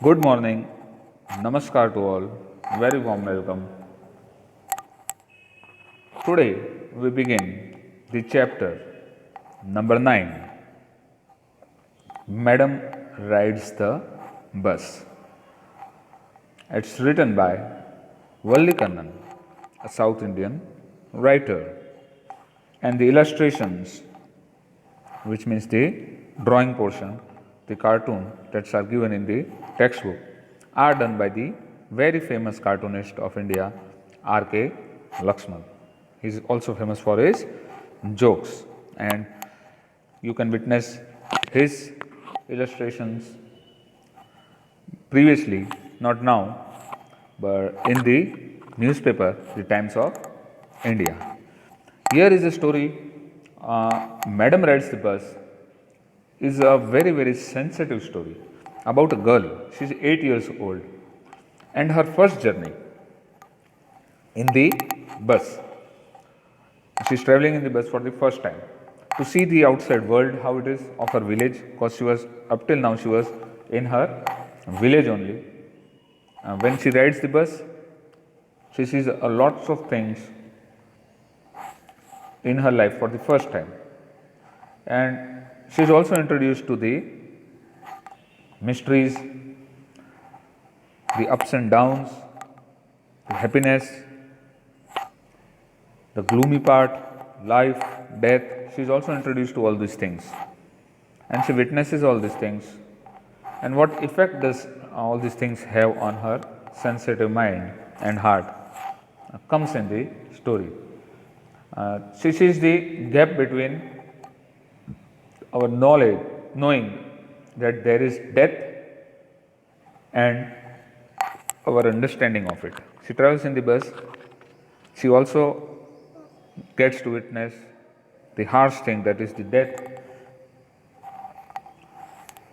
Good morning, Namaskar to all, very warm welcome. Today we begin the chapter number 9. Madam Rides the Bus. It's written by Valli Kannan, a South Indian writer, and the illustrations, which means the drawing portion, the cartoon that are given in the textbook, are done by the very famous cartoonist of India, R.K. Lakshman. He is also famous for his jokes, and you can witness his illustrations previously, not now, but in the newspaper, The Times of India. Here is a story. Madam Rides the Bus is a very sensitive story about a girl. She is 8 years old and her first journey in the bus. She is traveling in the bus for the first time to see the outside world, how it is of her village, because she was up till now she was in her village only. When she rides the bus, she sees a lots of things in her life for the first time, and she is also introduced to the mysteries, the ups and downs, the happiness, the gloomy part, life, death. She is also introduced to all these things, and she witnesses all these things, and what effect does all these things have on her sensitive mind and heart comes in the story. She sees the gap between our knowledge, knowing that there is death, and our understanding of it. She travels in the bus. She also gets to witness the harsh thing, that is the death,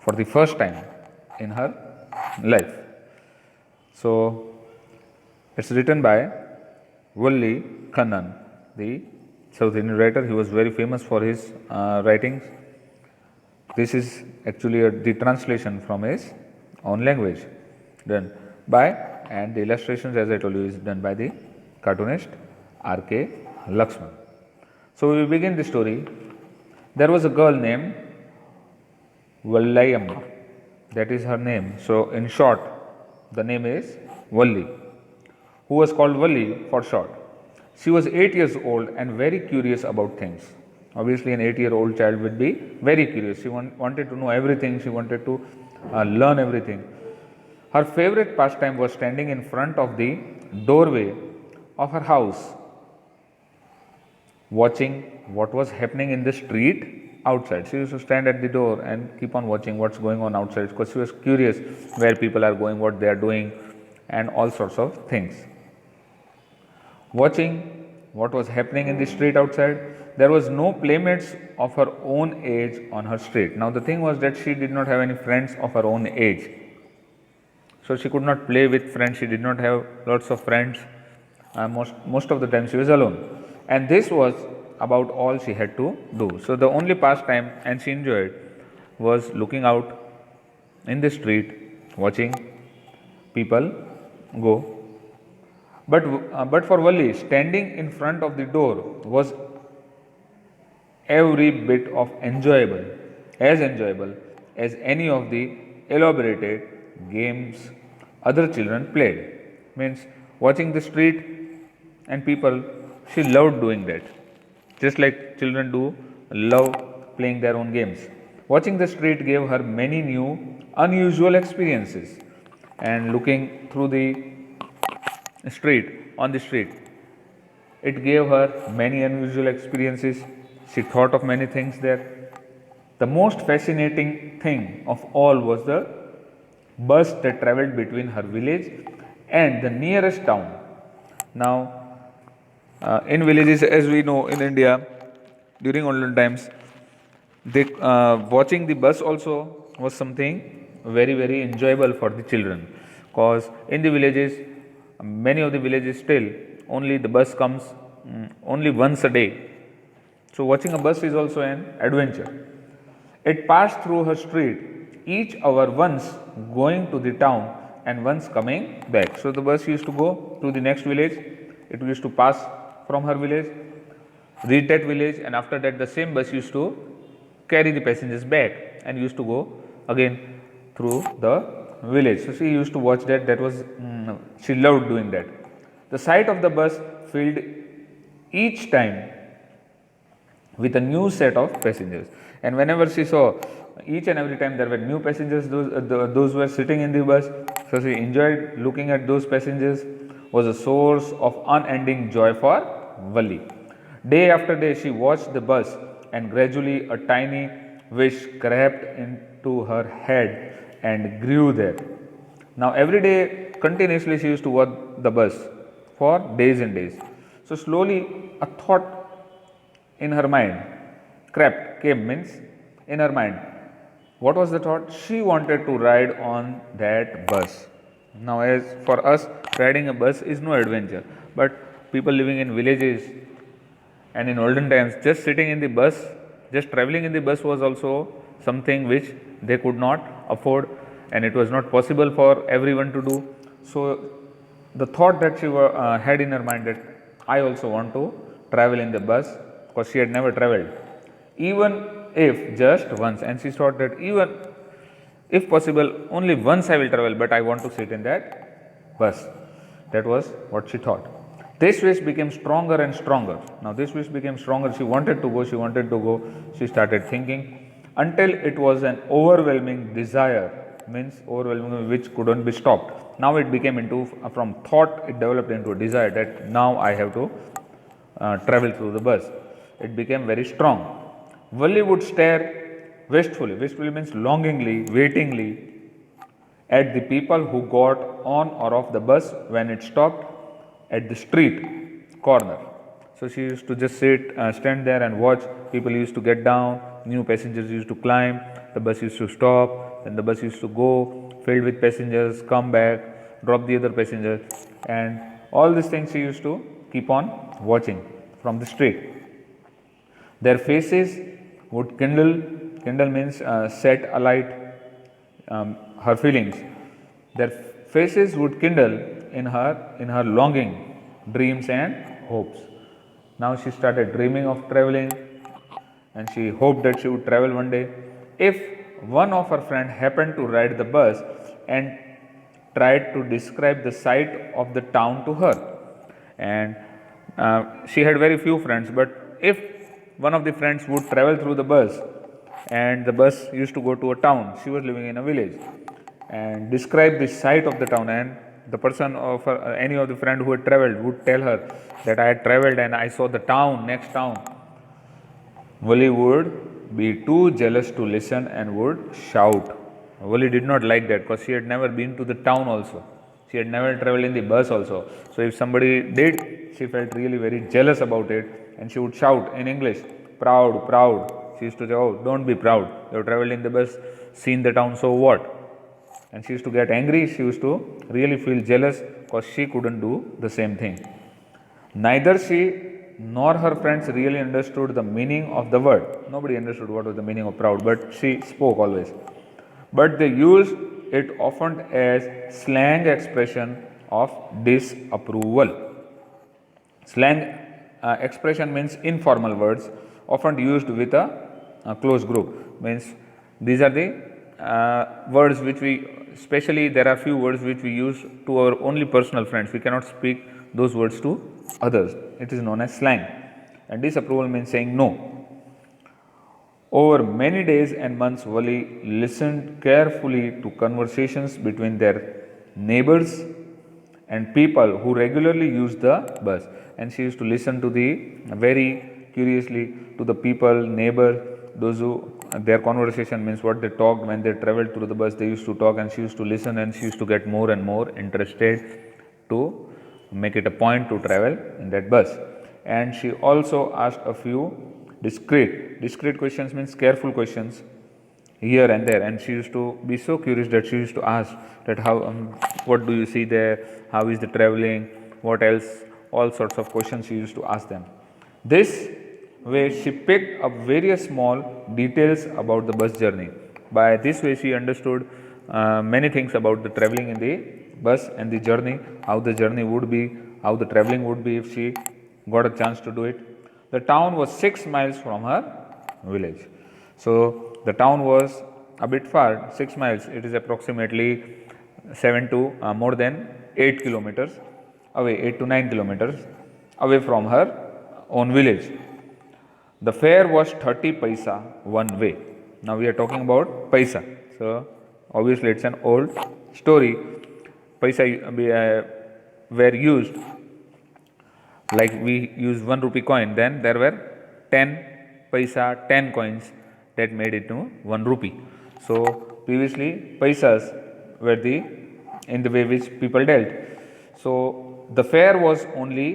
for the first time in her life. So, it's written by Valli Kannan, the South Indian writer. He was very famous for his writings. This is actually the translation from his own language done by, and the illustrations, as I told you, is done by the cartoonist R.K. Lakshman. So we begin the story. There was a girl named Vallayamma, that is her name. So in short, the name is Valli, who was called Valli for short. She was 8 years old and very curious about things. Obviously, an 8-year-old child would be very curious. She wanted to know everything, she wanted to learn everything. Her favorite pastime was standing in front of the doorway of her house, watching what was happening in the street outside. She used to stand at the door and keep on watching what's going on outside, because she was curious where people are going, what they are doing, and all sorts of things. Watching what was happening in the street outside, there was no playmates of her own age on her street. Now the thing was that she did not have any friends of her own age, so she could not play with friends. She did not have lots of friends. Most of the time she was alone, and this was about all she had to do. So the only pastime, and she enjoyed, was looking out in the street, watching people go. But for Valli, standing in front of the door was every bit of enjoyable as any of the elaborated games other children played. Means watching the street and people, she loved doing that. Just like children do love playing their own games. Watching the street gave her many new, unusual experiences, and looking through the on the street, it gave her many unusual experiences. She thought of many things there. The most fascinating thing of all was the bus that travelled between her village and the nearest town. Now, in villages, as we know in India, during olden times, watching the bus also was something very enjoyable for the children, because in the villages, many of the villages still only the bus comes only once a day. So watching a bus is also an adventure. It passed through her street each hour, once going to the town and once coming back. So the bus used to go to the next village, it used to pass from her village, reach that village, and after that the same bus used to carry the passengers back and used to go again through the village. So she used to watch that. That was she loved doing that. The sight of the bus filled each time with a new set of passengers, and whenever she saw, each and every time there were new passengers, those were sitting in the bus, so she enjoyed looking at those passengers. Was a source of unending joy for Valli. Day after day she watched the bus, and gradually a tiny wish crept into her head and grew there. Now every day continuously she used to watch the bus for days and days. So slowly a thought in her mind came, means in her mind. What was the thought? She wanted to ride on that bus. Now as for us, riding a bus is no adventure, but people living in villages and in olden times, just sitting in the bus, just traveling in the bus was also something which they could not afford, and it was not possible for everyone to do. So the thought that she had in her mind that I also want to travel in the bus, because she had never traveled, even if just once, and she thought that even if possible only once I will travel, but I want to sit in that bus. That was what she thought. This wish became stronger and stronger. Now this wish became stronger. She wanted to go. She started thinking until it was an overwhelming desire, means overwhelming, which couldn't be stopped. Now it became into, from thought it developed into a desire that now I have to travel through the bus. It became very strong. Valli would stare wistfully means longingly, waitingly, at the people who got on or off the bus when it stopped at the street corner. So she used to just stand there and watch. People used to get down, new passengers used to climb, the bus used to stop, then the bus used to go, filled with passengers, come back, drop the other passengers, and all these things she used to keep on watching from the street. Their faces would kindle means set alight her feelings. Their faces would kindle in her longing, dreams and hopes. Now she started dreaming of traveling, and she hoped that she would travel one day. If one of her friends happened to ride the bus and tried to describe the sight of the town to her, and she had very few friends, but if one of the friends would travel through the bus, and the bus used to go to a town, she was living in a village, and describe the sight of the town, and the person of her, any of the friend who had traveled would tell her that I had traveled and I saw the town, next town. Valli would be too jealous to listen and would shout. Valli did not like that, because she had never been to the town also. She had never traveled in the bus also. So if somebody did, she felt really very jealous about it, and she would shout in English, proud, proud. She used to say, oh, don't be proud. You have traveled in the bus, seen the town, so what? And she used to get angry. She used to really feel jealous because she couldn't do the same thing. Neither she nor her friends really understood the meaning of the word. Nobody understood what was the meaning of proud, but she spoke always. But they used it often as slang expression of disapproval. Slang expression means informal words often used with a close group. Means these are the words which we, especially there are few words which we use to our only personal friends. We cannot speak those words to others. It is known as slang. And disapproval means saying no. Over many days and months, Valli listened carefully to conversations between their neighbors and people who regularly used the bus. And she used to listen to very curiously to the people, neighbor, those who, their conversation means what they talked when they traveled through the bus. They used to talk, and she used to listen, and she used to get more and more interested to make it a point to travel in that bus. And she also asked a few discreet questions, means careful questions here and there, and she used to be so curious that she used to ask that how what do you see there, how is the traveling, what else, all sorts of questions she used to ask them. This way she picked up various small details about the bus journey, By this way, she understood many things about the traveling in the bus and the journey, how the journey would be, how the traveling would be if she got a chance to do it. The town was 6 miles from her village. So the town was a bit far, 6 miles. It is approximately 7 to more than 8 kilometers away, 8 to 9 kilometers away from her own village. The fare was 30 paisa one way. Now we are talking about paisa. So obviously it's an old story. Paisa were used, like we use 1 rupee coin, then there were 10 paisa, 10 coins that made it to 1 rupee. So previously paisas were the in the way which people dealt. So the fare was only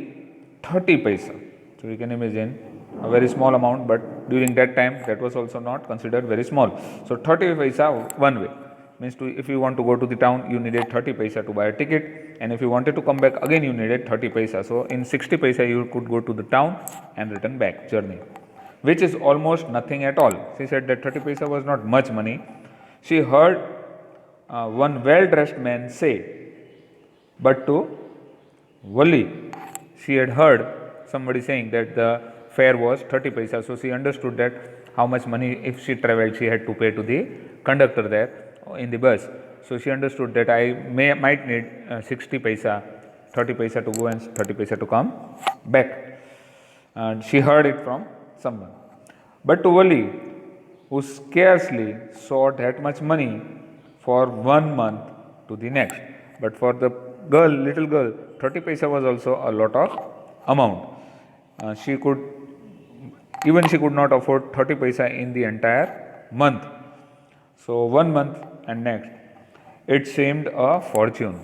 30 paisa. So you can imagine a very small amount, but during that time that was also not considered very small. So 30 paisa one way means if you want to go to the town, you needed 30 paisa to buy a ticket, and if you wanted to come back again, you needed 30 paisa. So in 60 paisa you could go to the town and return back journey, which is almost nothing at all. She said that 30 paisa was not much money. She heard one well dressed man say, but to Valli, she had heard somebody saying that the fare was 30 paisa. So she understood that how much money, if she travelled, she had to pay to the conductor there in the bus. So she understood that I might need 60 paisa, 30 paisa to go and 30 paisa to come back. And she heard it from someone. But to Valli, who scarcely saw that much money for 1 month to the next, but for the girl, little girl, 30 paisa was also a lot of amount. She could not afford 30 paisa in the entire month. So 1 month and next, it seemed a fortune.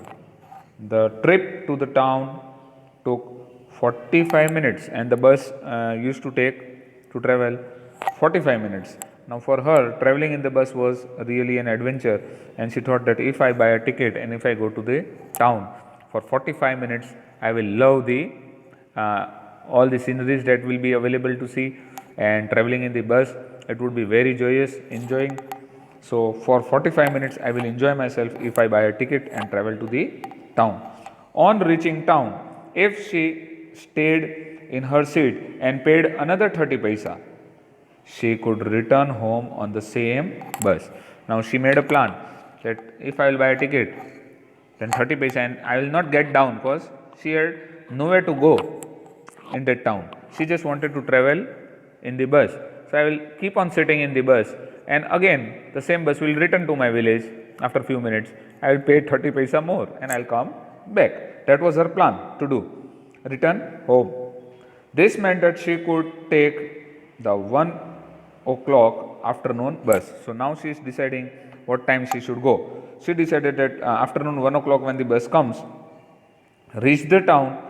The trip to the town took 45 minutes, and the bus used to travel 45 minutes. Now for her, traveling in the bus was really an adventure, and she thought that if I buy a ticket and if I go to the town for 45 minutes, I will love the all the sceneries that will be available to see, and traveling in the bus, it would be very joyous, enjoying. So for 45 minutes I will enjoy myself if I buy a ticket and travel to the town. On reaching town, if she stayed in her seat and paid another 30 paisa, she could return home on the same bus. Now she made a plan that if I will buy a ticket, then 30 paisa, and I will not get down because she had nowhere to go in that town. She just wanted to travel in the bus. So I will keep on sitting in the bus, and again the same bus will return to my village after few minutes. I will pay 30 paisa more and I will come back. That was her plan to do. Return home. This meant that she could take the 1 o'clock afternoon bus. So now she is deciding what time she should go. She decided that afternoon 1 o'clock when the bus comes, reach the town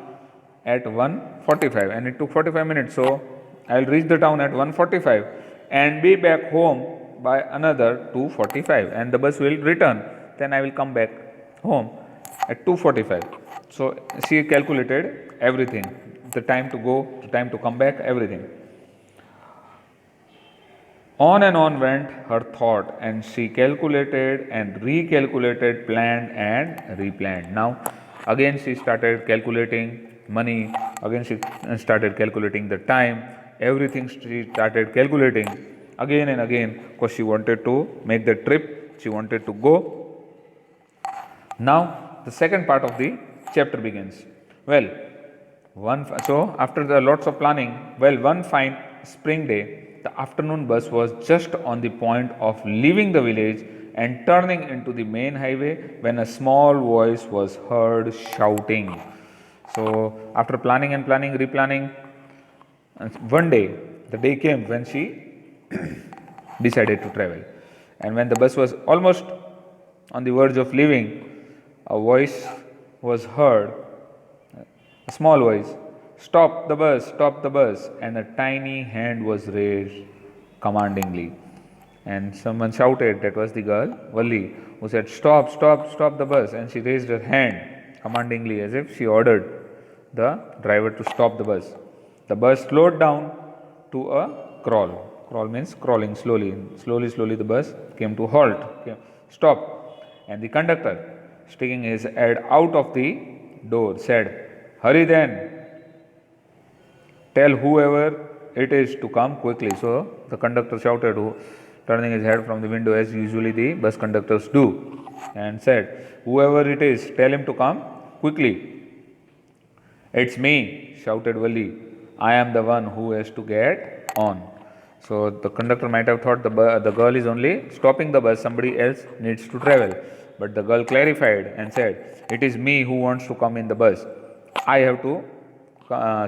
at 1:45, and it took 45 minutes. So I will reach the town at 1:45 and be back home by another 2:45, and the bus will return. Then I will come back home at 2:45. So she calculated everything, the time to go, the time to come back, everything. On and on went her thought, and she calculated and recalculated, planned and replanned. Now again she started calculating money, again she started calculating the time, everything she started calculating again and again, because she wanted to make the trip, she wanted to go. Now the second part of the chapter begins. So after the lots of planning, one fine spring day, the afternoon bus was just on the point of leaving the village and turning into the main highway when a small voice was heard shouting. So after planning and replanning, one day, the day came when she decided to travel. And when the bus was almost on the verge of leaving, a voice was heard, a small voice, stop the bus, and a tiny hand was raised commandingly. And someone shouted, that was the girl, Valli, who said, stop the bus. And she raised her hand commandingly as if she ordered the driver to stop the bus. The bus slowed down to a crawl. Crawl means crawling slowly. Slowly the bus came to halt, stop. And the conductor, sticking his head out of the door, said, "Hurry then, tell whoever it is to come quickly." So the conductor shouted, turning his head from the window as usually the bus conductors do, and said, "Whoever it is, tell him to come quickly." "It's me," shouted Wali. "I am the one who has to get on." So the conductor might have thought the girl is only stopping the bus, somebody else needs to travel. But the girl clarified and said, "It is me who wants to come in the bus. I have to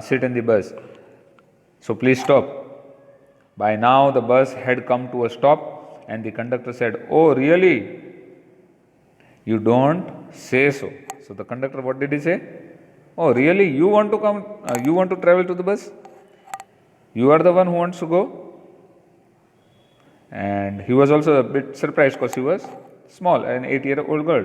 sit in the bus. So please stop." By now the bus had come to a stop, and the conductor said, "Oh, really? You don't say so." So the conductor, what did he say? "Oh, really? You want to come? You want to travel to the bus? You are the one who wants to go?" And he was also a bit surprised because he was small, an 8-year-old girl.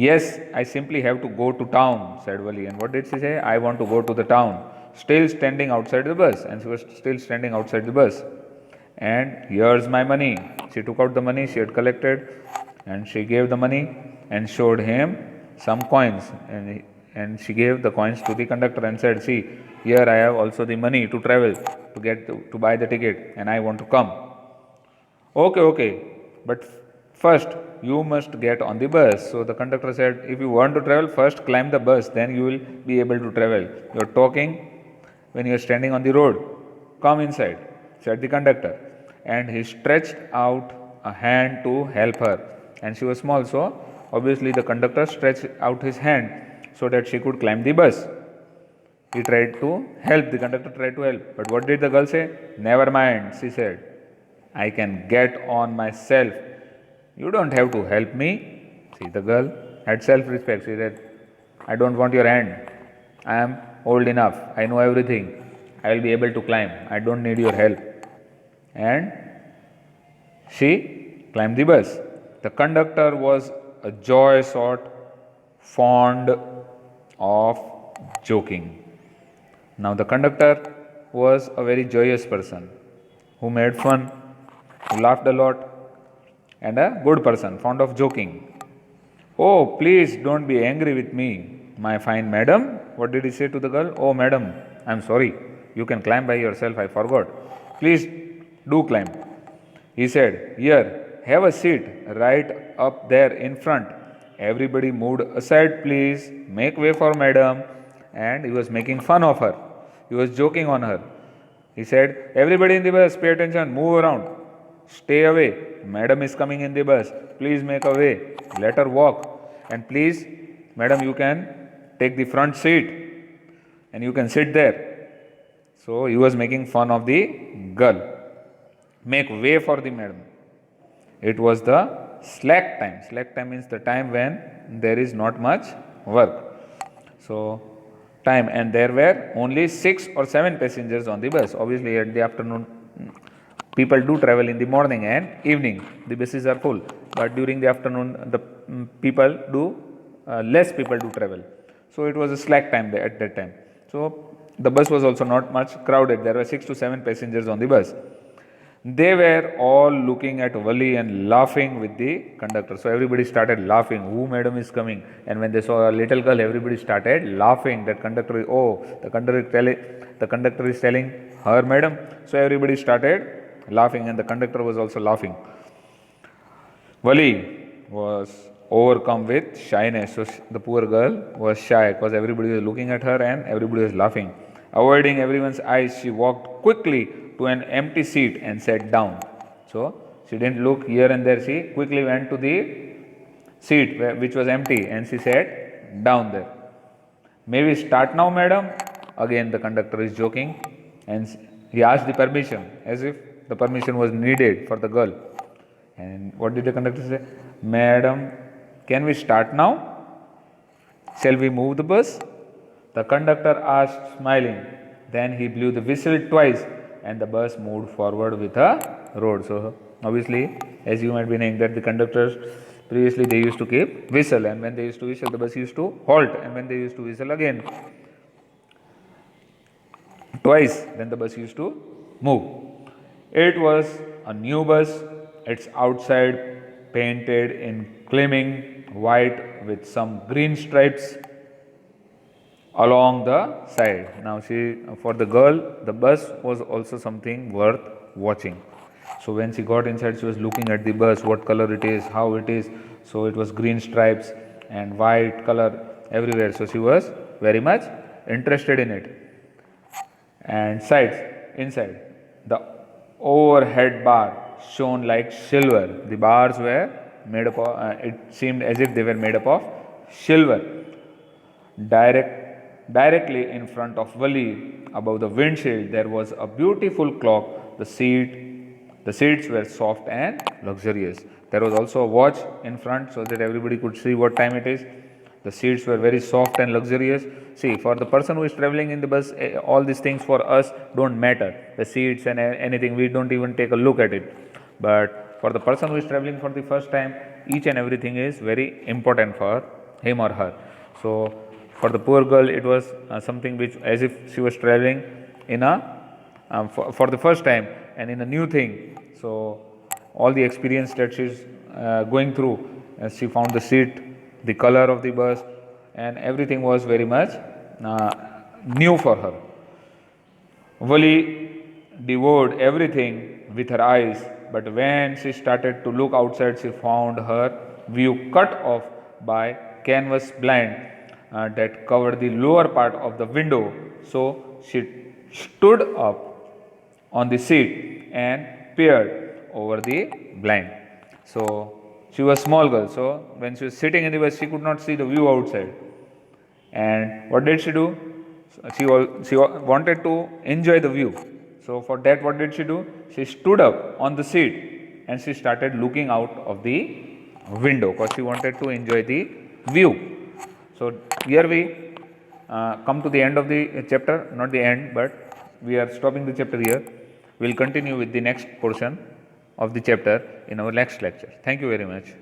"Yes, I simply have to go to town," said Wali. And what did she say? "I want to go to the town." Still standing outside the bus, and she was still standing outside the bus. "And here's my money." She took out the money she had collected, and she gave the money and showed him some coins. And she gave the coins to the conductor and said, "See, here I have also the money to travel, to buy the ticket, and I want to come." Okay, but first you must get on the bus." So the conductor said, "If you want to travel, first climb the bus, then you will be able to travel. You are talking when you are standing on the road. Come inside," said the conductor. And he stretched out a hand to help her. And she was small, so obviously the conductor stretched out his hand so that she could climb the bus. He tried to help, the conductor tried to help. But what did the girl say? "Never mind," she said. "I can get on myself. You don't have to help me." See, the girl had self-respect. She said, "I don't want your hand. I am old enough. I know everything. I will be able to climb. I don't need your help." And she climbed the bus. The conductor was a joy sort, fond of joking. Now the conductor was a very joyous person who made fun, who laughed a lot, and a good person, fond of joking. "Oh, please don't be angry with me, my fine madam." What did he say to the girl? "Oh, madam, I am sorry. You can climb by yourself. I forgot. Please do climb." He said, "Here, have a seat right up there in front. Everybody moved aside, please. Make way for madam." And he was making fun of her. He was joking on her. He said, "Everybody in the bus, pay attention, move around. Stay away. Madam is coming in the bus. Please make a way. Let her walk. And please, madam, you can take the front seat and you can sit there." So he was making fun of the girl. Make way for the madam. It was the slack time. Slack time means the time when there is not much work. So time, and there were only 6 or 7 passengers on the bus. Obviously at the afternoon people do travel in the morning and evening, the buses are full, but during the afternoon the people do less people do travel. So it was a slack time at that time. So the bus was also not much crowded. There were 6 to 7 passengers on the bus. They were all looking at Wali and laughing with the conductor. So everybody started laughing. "Who madam is coming?" And when they saw a little girl, everybody started laughing. That conductor, the conductor is telling her madam. So everybody started laughing, and the conductor was also laughing. Wali was overcome with shyness. So the poor girl was shy because everybody was looking at her and everybody was laughing. Avoiding everyone's eyes, she walked quickly to an empty seat and sat down. So she didn't look here and there. She quickly went to the seat which was empty and she sat down there. "May we start now, madam?" Again the conductor is joking, and he asked the permission as if the permission was needed for the girl. And what did the conductor say? "Madam, can we start now? Shall we move the bus?" The conductor asked, smiling. Then he blew the whistle twice and the bus moved forward with a road. So obviously, as you might be knowing, that the conductors previously they used to keep whistle, and when they used to whistle, the bus used to halt, and when they used to whistle again twice, then the bus used to move. It was a new bus, its outside painted in gleaming white with some green stripes along the side. Now for the girl, the bus was also something worth watching. So when she got inside, she was looking at the bus, what color it is, how it is. So it was green stripes and white color everywhere. So she was very much interested in it. And inside, the overhead bar shone like silver. The bars were made up of, it seemed as if they were made up of silver. Directly in front of Wali, above the windshield, there was a beautiful clock. The seats were soft and luxurious. There was also a watch in front so that everybody could see what time it is. The seats were very soft and luxurious. See, for the person who is traveling in the bus, all these things for us don't matter. The seats and anything, we don't even take a look at it. But for the person who is traveling for the first time, each and everything is very important for him or her. So, for the poor girl, it was something which, as if she was traveling in for the first time and in a new thing. So, all the experience that she is going through, as she found the seat, the color of the bus, and everything was very much new for her. Wali devoured everything with her eyes, but when she started to look outside, she found her view cut off by canvas blind that covered the lower part of the window. So she stood up on the seat and peered over the blind. So she was a small girl, so when she was sitting in the bus, she could not see the view outside. And what did she do? She wanted to enjoy the view. So for that, what did she do? She stood up on the seat and she started looking out of the window because she wanted to enjoy the view. So here we come to the end of the chapter, not the end, but we are stopping the chapter here. We will continue with the next portion of the chapter in our next lecture. Thank you very much.